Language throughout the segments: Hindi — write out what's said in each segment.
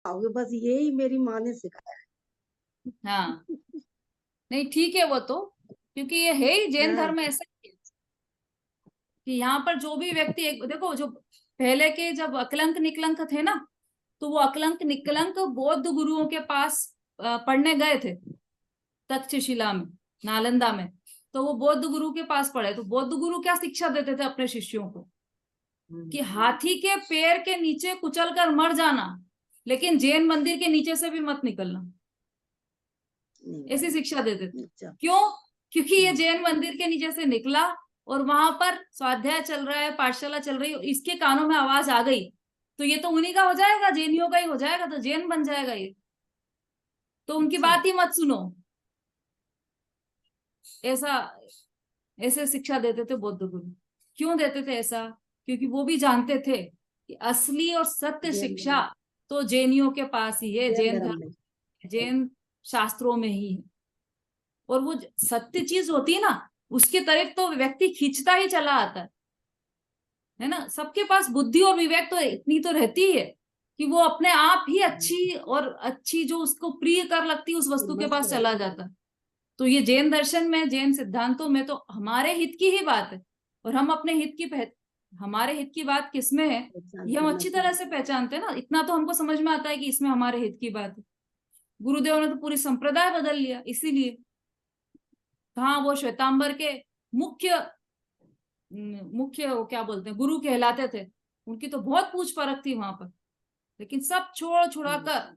पाओगे, बस यही मेरी माँ ने सिखाया हाँ, है। नहीं ठीक है वो तो, क्योंकि ये है ही जैन हाँ, धर्म ऐसा ही है कि यहाँ पर जो भी व्यक्ति देखो, जो पहले के जब अकलंक निकलंक थे ना, तो वो अकलंक निकलंक बौद्ध गुरुओं के पास पढ़ने गए थे, तक्षशिला में, नालंदा में। तो वो बौद्ध गुरु के पास पढ़े, तो बौद्ध गुरु क्या शिक्षा देते थे अपने शिष्यों को, कि हाथी के पैर के नीचे कुचल कर मर जाना, लेकिन जैन मंदिर के नीचे से भी मत निकलना, ऐसी शिक्षा देते थे। अच्छा। क्यों? क्योंकि ये जैन मंदिर के नीचे से निकला और वहां पर स्वाध्याय चल रहा है, पाठशाला चल रही है, इसके कानों में आवाज आ गई, तो ये तो उन्हीं का हो जाएगा, जैनियों का ही हो जाएगा, तो जैन बन जाएगा ये, तो उनकी अच्छा। बात ही मत सुनो। ऐसा, ऐसे शिक्षा देते थे बौद्ध गुरु। क्यों देते थे ऐसा? क्योंकि वो भी जानते थे कि असली और सत्य जैन शिक्षा धर्म, तो जैनियों के पास ही है, जैन जैन धर्म में। धर्म, जैन शास्त्रों में ही है। और वो सत्य चीज होती है ना, उसकी तरफ तो व्यक्ति खींचता ही चला आता है ना। सबके पास बुद्धि और विवेक तो इतनी तो रहती है कि वो अपने आप ही अच्छी और अच्छी जो उसको प्रिय कर लगती है उस वस्तु के मस्त पास चला रहता है। जाता है। तो ये जैन दर्शन में, जैन सिद्धांतों में तो हमारे हित की ही बात है, और हम अपने हित की हमारे हित की बात किसमें है, पहचान ये हम करना अच्छी तरह चाहिए। से पहचानते हैं ना। इतना तो हमको समझ में आता है कि इसमें हमारे हित की बात है। गुरुदेव ने तो पूरी संप्रदाय बदल लिया इसीलिए। कहा वो श्वेतांबर के मुख्य मुख्य वो क्या बोलते हैं, गुरु कहलाते थे, उनकी तो बहुत पूछ परख थी वहां पर, लेकिन सब छोड़ छुड़ा कर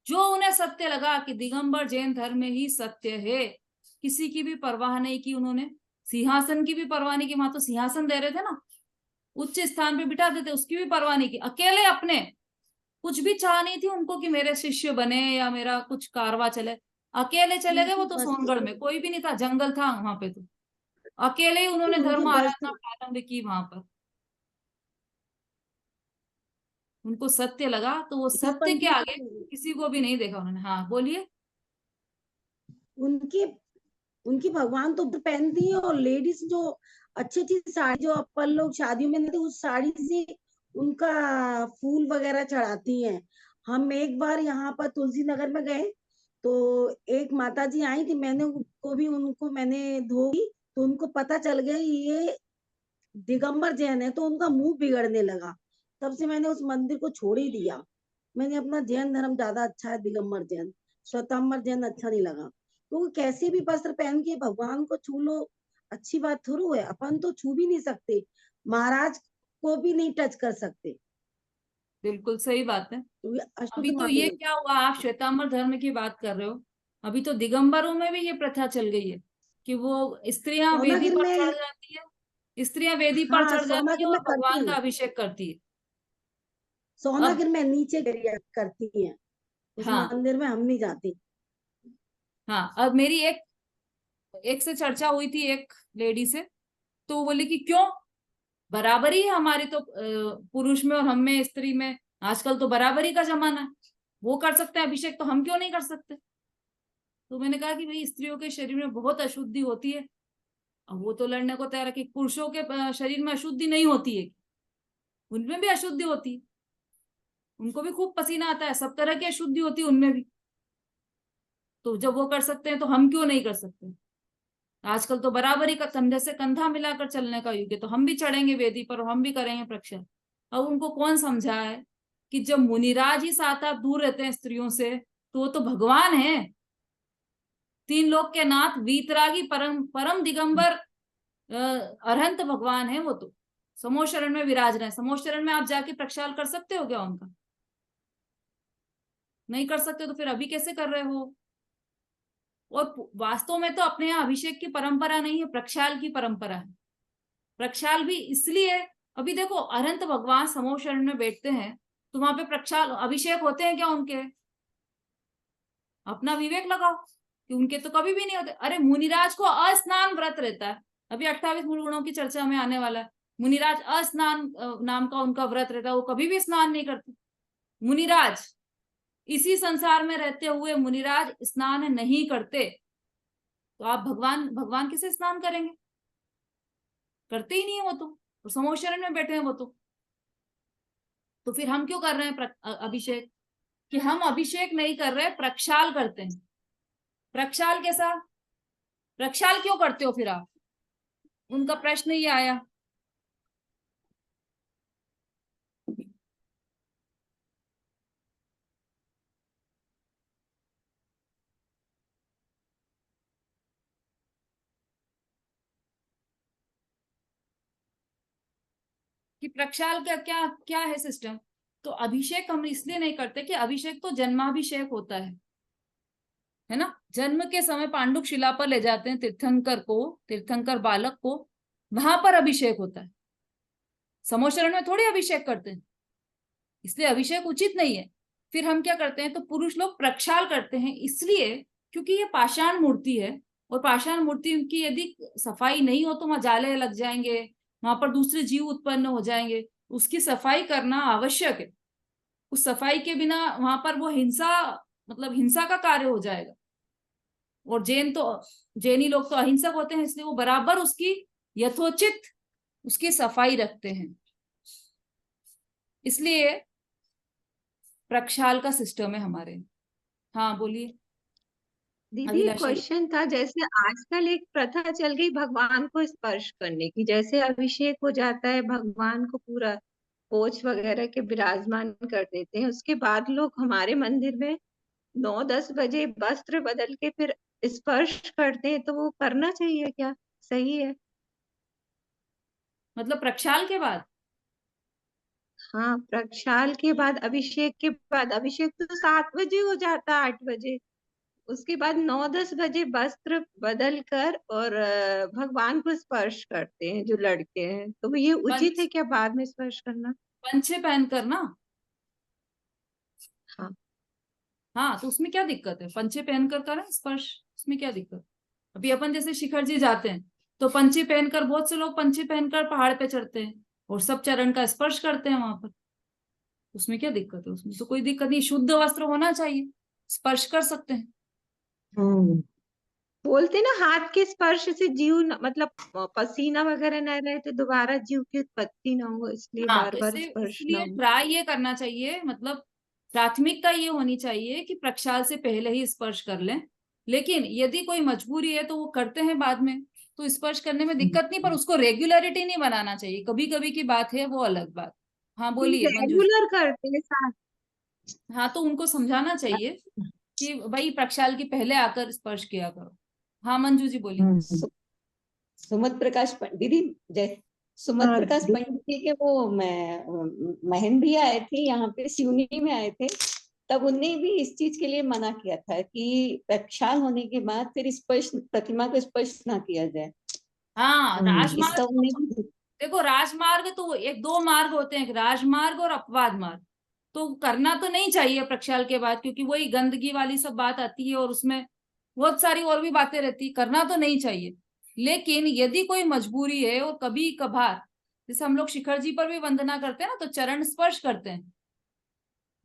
जो उन्हें सत्य लगा कि दिगंबर जैन धर्म में ही सत्य है, किसी की भी परवाह नहीं की उन्होंने, सिंहासन की भी परवाह नहीं की। वहां तो सिंहासन दे रहे थे ना, उच्च स्थान पे बिठा देते, उसकी भी परवाह नहीं की, अकेले अपने, कुछ भी चाह नहीं थी उनको कि मेरे शिष्य बने या मेरा कुछ कारवा चले। अकेले चले गए वो उनकी तो, बस, सोनगढ़ में कोई भी नहीं था, जंगल था वहां पे, तो अकेले ही उन्होंने उनकी धर्म बस, आराधना प्रारंभ की वहां पर। उनको सत्य लगा तो वो सत्य के पंथी आगे किसी को भी नहीं देखा उन्होंने। हाँ बोलिए। उनकी उनकी भगवान तो पहनती है, और लेडीज जो अच्छी अच्छी साड़ी जो अपन लोग शादियों में लेते, उस साड़ी से उनका फूल वगैरह चढ़ाती हैं। हम एक बार यहाँ पर तुलसी नगर में गए, तो एक माता जी आई थी, मैंने उनको भी, उनको मैंने धोई, तो उनको पता चल गया ये दिगंबर जैन है, तो उनका मुंह बिगड़ने लगा। तब से मैंने उस मंदिर को छोड़ ही दिया। मैंने अपना जैन धर्म ज्यादा अच्छा है, दिगंबर जैन, श्वेतांबर जैन अच्छा नहीं लगा। तो कैसे भी वस्त्र पहन के भगवान को छू लो, अच्छी बात थोड़ी है। अपन तो छू भी नहीं सकते, महाराज को भी नहीं टच कर सकते, बिल्कुल सही बात है। तो ये अशुद्ध अभी तो माने ये जाते। क्या हुआ, आप श्वेतांबर धर्म की बात कर रहे हो, अभी तो दिगंबरों में भी ये प्रथा चल गई है कि वो स्त्रियां वेदी सोनागिर पर में, चढ़ जाती है, स्त्रियां वेदी पर हाँ चढ़ जाती है सोनागिर और में करती भगवान का हैं, अभिषेक करती है। अब सोनागिर में नीचे गिरिया करती हैं, उस हाँ, मंदिर में हम नहीं जाते। हाँ, अब मेरी एक एक से चर्चा हुई थी एक लेडी से, तो वो बोली कि क्यों, बराबरी है हमारी तो, पुरुष में और हम में, स्त्री में, आजकल तो बराबरी का जमाना है, वो कर सकते हैं अभिषेक, तो हम क्यों नहीं कर सकते? तो मैंने कहा कि भाई स्त्रियों के शरीर में बहुत अशुद्धि होती है। अब वो तो लड़ने को तैयार है कि पुरुषों के शरीर में अशुद्धि नहीं होती है, उनमें भी अशुद्धि होती है, उनको भी खूब पसीना आता है, सब तरह की अशुद्धि होती है उनमें भी। तो जब वो कर सकते हैं तो हम क्यों नहीं कर सकते? आजकल तो बराबरी का, कंधे से कंधा मिलाकर चलने का युग है, तो हम भी चढ़ेंगे वेदी पर और हम भी करेंगे प्रक्षाल। अब उनको कौन समझाए कि जब मुनिराज ही 7 हाथ दूर रहते हैं स्त्रियों से, तो वो तो भगवान है, तीन लोक के नाथ, वीतरागी, परम परम दिगंबर, अरहंत भगवान है वो तो, समोशरण में विराज रहे हैं। समोशरण में आप जाके प्रक्षाल कर सकते हो क्या उनका? नहीं कर सकते, तो फिर अभी कैसे कर रहे हो? और वास्तव में तो अपने यहाँ अभिषेक की परंपरा नहीं है, प्रक्षाल की परंपरा है। प्रक्षाल भी इसलिए, अभी देखो अनंत भगवान समूह शरण में बैठते हैं, तो वहां पे प्रक्षाल अभिषेक होते हैं क्या उनके? अपना विवेक लगाओ कि उनके तो कभी भी नहीं होते। अरे मुनिराज को अस्नान व्रत रहता है, अभी 28 मूल गुणों की चर्चा में आने वाला है। मुनिराज अस्नान नाम का उनका व्रत रहता है, वो कभी भी स्नान नहीं करते। मुनिराज, इसी संसार में रहते हुए मुनिराज स्नान नहीं करते, तो आप भगवान भगवान किसे स्नान करेंगे? करते ही नहीं है वो तो समूह शरण में बैठे हैं वो तो फिर हम क्यों कर रहे हैं अभिषेक? कि हम अभिषेक नहीं कर रहे, प्रक्षाल करते हैं। प्रक्षाल कैसा? प्रक्षाल क्यों करते हो फिर आप? उनका प्रश्न ये आया। कि प्रक्षाल का क्या क्या है सिस्टम। तो अभिषेक हम इसलिए नहीं करते कि अभिषेक तो जन्माभिषेक होता है ना। जन्म के समय पांडुक शिला पर ले जाते हैं तीर्थंकर को, तीर्थंकर बालक को, वहां पर अभिषेक होता है। समोशरण में थोड़ी अभिषेक करते हैं, इसलिए अभिषेक उचित नहीं है। फिर हम क्या करते हैं, तो पुरुष लोग प्रक्षाल करते हैं, इसलिए क्योंकि ये पाषाण मूर्ति है, और पाषाण मूर्ति की यदि सफाई नहीं हो तो वहां जाले लग जाएंगे, वहां पर दूसरे जीव उत्पन्न हो जाएंगे, उसकी सफाई करना आवश्यक है। उस सफाई के बिना वहां पर वो हिंसा, मतलब हिंसा का कार्य हो जाएगा। और जैनी लोग तो अहिंसक होते हैं, इसलिए वो बराबर उसकी यथोचित उसकी सफाई रखते हैं। इसलिए प्रक्षाल का सिस्टम है हमारे। हाँ बोलिए दीदी एक अभिलाषा जी। क्वेश्चन था, जैसे आजकल एक प्रथा चल गई भगवान को स्पर्श करने की, जैसे अभिषेक हो जाता है भगवान को पूरा पोछ वगैरह के विराजमान कर देते हैं, उसके बाद लोग हमारे मंदिर में 9-10 बजे वस्त्र बदल के फिर स्पर्श करते हैं, तो वो करना चाहिए क्या? सही है? मतलब प्रक्षाल के बाद? हाँ, प्रक्षाल के बाद, अभिषेक के बाद। अभिषेक तो 7 बजे हो जाता है, 8 बजे। उसके बाद 9-10 बजे वस्त्र बदल कर और भगवान को स्पर्श करते हैं जो लड़के हैं, तो ये उचित है पंच क्या बाद में स्पर्श करना? पंचे पहनकर ना। हाँ। हाँ तो उसमें क्या दिक्कत है, पंचे पहनकर करें स्पर्श, उसमें क्या दिक्कत। अभी अपन जैसे शिखर जी जाते हैं तो पंचे पहनकर, बहुत से लोग पंचे पहनकर पहाड़ पे चढ़ते हैं और सब चरण का स्पर्श करते हैं वहां पर। उसमें क्या दिक्कत है? उसमें तो कोई दिक्कत नहीं, शुद्ध वस्त्र होना चाहिए, स्पर्श कर सकते हैं। हम्म। बोलते ना, हाथ के स्पर्श से जीव मतलब पसीना वगैरह न रहे तो दोबारा जीव की उत्पत्ति ना हो, इसलिए हाँ बार तो बार इससे स्पर्श ना इसलिए हो। ट्राई ये करना चाहिए, मतलब प्राथमिकता ये होनी चाहिए कि प्रक्षाल से पहले ही स्पर्श कर लें। लेकिन यदि कोई मजबूरी है तो वो करते हैं बाद में, तो स्पर्श करने में दिक्कत नहीं, पर उसको रेगुलरिटी नहीं बनाना चाहिए। कभी कभी की बात है, वो अलग बात। हाँ बोलिए मंजू जी। रेगुलर करते हैं साथ। हाँ तो उनको समझाना चाहिए कि भाई प्रक्षाल की पहले आकर स्पर्श किया करो। हाँ मंजू जी बोलिए। सुमत प्रकाश दीदी, जय सुमत हाँ प्रकाश दीदी। पंडित जी के वो मैं महन भी आए थे यहाँ पे, सिवनी में आए थे, तब उनने भी इस चीज के लिए मना किया था कि प्रक्षाल होने के बाद फिर स्पर्श, प्रतिमा को स्पर्श ना किया जाए। हाँ राजमार्ग इसका उन्हें तो, भी। देखो राजमार्ग तो एक दो मार्ग होते हैं, एक राजमार्ग और अपवाद मार्ग। तो करना तो नहीं चाहिए प्रक्षाल के बाद, क्योंकि वही गंदगी वाली सब बात आती है और उसमें बहुत सारी और भी बातें रहती, करना तो नहीं चाहिए। लेकिन यदि कोई मजबूरी है और कभी कभार, जैसे हम लोग शिखर जी पर भी वंदना करते हैं ना, तो चरण स्पर्श करते हैं।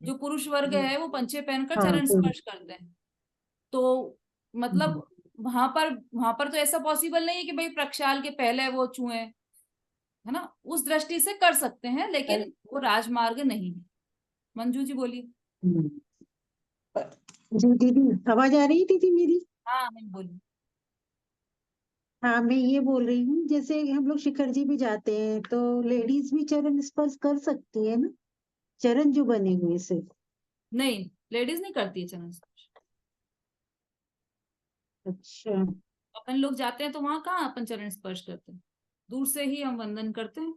जो पुरुष वर्ग है वो पंचे पहनकर हाँ चरण स्पर्श करते हैं। तो मतलब वहां पर तो ऐसा पॉसिबल नहीं है कि भाई प्रक्षाल के पहले वो छुए, है ना। उस दृष्टि से कर सकते हैं, लेकिन वो राजमार्ग नहीं है। मंजू जी बोलिए। जी दीदी, आवाज आ रही है दीदी मेरी? हाँ मैं बोलिए। हाँ मैं ये बोल रही हूँ, जैसे हम लोग शिखर जी भी जाते हैं तो लेडीज भी चरण स्पर्श कर सकती है ना, चरण जो बने हुए सिर्फ। नहीं, लेडीज नहीं करती है चरण स्पर्श। अच्छा। अपन लोग जाते हैं तो वहां कहाँ अपन चरण स्पर्श करते हैं, दूर से ही हम वंदन करते हैं।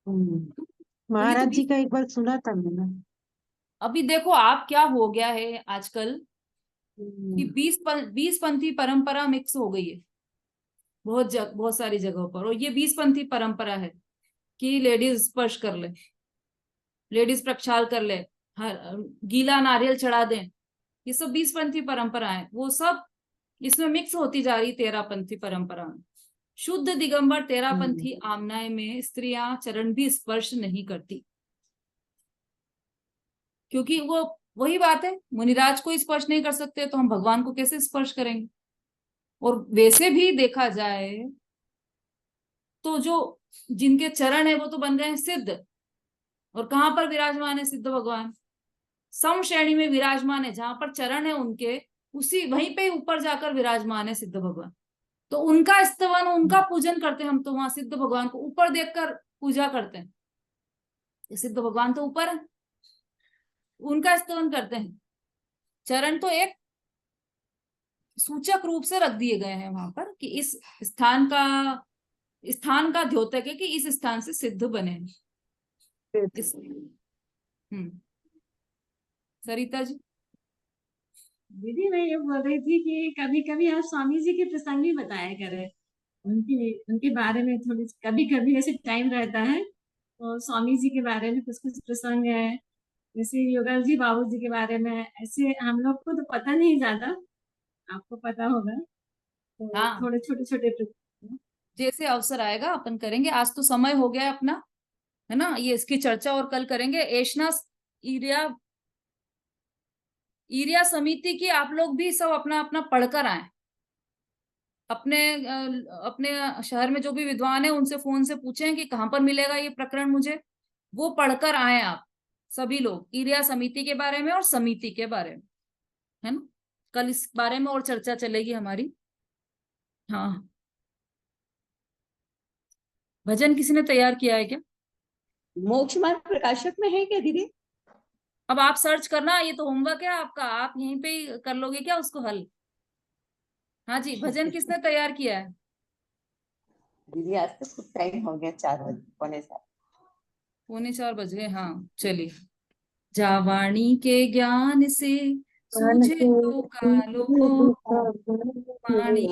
तो ये तो महाराज जी बीस का एक बार सुना था मैंने। अभी देखो आप क्या हो गया है आजकल, कि हम्म। 20 पंथी परंपरा मिक्स हो गई है बहुत सारी जगहों पर। और ये 20 पंथी परंपरा है कि लेडीज स्पर्श कर ले, लेडीज प्रक्षाल कर ले, हर गीला नारियल चढ़ा दें। ये सब 20 पंथी परंपरा है, वो सब इसमें मिक्स होती जा रही 13 पंथी परंपरा में। शुद्ध दिगंबर 13 पंथी आमनाय में स्त्रियां चरण भी स्पर्श नहीं करती, क्योंकि वो वही बात है, मुनिराज को स्पर्श नहीं कर सकते तो हम भगवान को कैसे स्पर्श करेंगे। और वैसे भी देखा जाए तो जो जिनके चरण है वो तो बन गए हैं सिद्ध, और कहाँ पर विराजमान है सिद्ध भगवान? सम श्रेणी में विराजमान है, जहां पर चरण है उनके, उसी वहीं पे ऊपर जाकर विराजमान है सिद्ध भगवान। तो उनका स्तवन, उनका पूजन करते हैं हम, तो वहां सिद्ध भगवान को ऊपर देखकर पूजा करते हैं। सिद्ध भगवान तो ऊपर है, उनका स्तवन करते हैं। चरण तो एक सूचक रूप से रख दिए गए हैं वहां पर, कि इस स्थान का द्योतक है कि इस स्थान से सिद्ध बने। सरिता जी। दीदी मैं ये बोल रही थी कि कभी कभी आप स्वामी जी के प्रसंग भी बताया करें, उनके बारे में थोड़ी, कभी कभी ऐसे टाइम रहता है तो स्वामी जी के बारे में कुछ कुछ प्रसंग है, जैसे योगल जी बाबू जी के बारे में, ऐसे हम लोग को तो पता नहीं ज्यादा, आपको पता होगा तो हाँ, थोड़े छोटे छोटे जैसे अवसर आएगा अपन करेंगे। आज तो समय हो गया अपना, है ना, ये इसकी चर्चा और कल करेंगे। एशना ईरिया समिति की आप लोग भी सब अपना अपना पढ़कर आए। अपने शहर में जो भी विद्वान है उनसे फोन से पूछें कि कहाँ पर मिलेगा ये प्रकरण मुझे, वो पढ़कर आए आप सभी लोग, ईरिया समिति के बारे में और समिति के बारे में, है ना। कल इस बारे में और चर्चा चलेगी हमारी। हाँ, भजन किसी ने तैयार किया है क्या? मोक्ष मार्ग प्रकाशक में है क्या दीदी? अब आप सर्च करना, ये तो होमवर्क है आपका, आप यहीं पे ही कर लोगे क्या उसको हल? हाँ जी, भजन किसने तैयार किया है? दीदी आज तो कुछ टाइम हो गया, 4 बजे, पौने 4 बज गए। हाँ चलिए। जावाणी के ज्ञान से सूझे तो कालो वाणी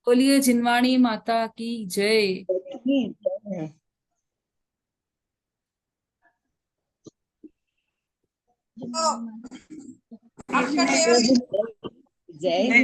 बोलिए जिनवाणी माता की जय। जय हिंद। जय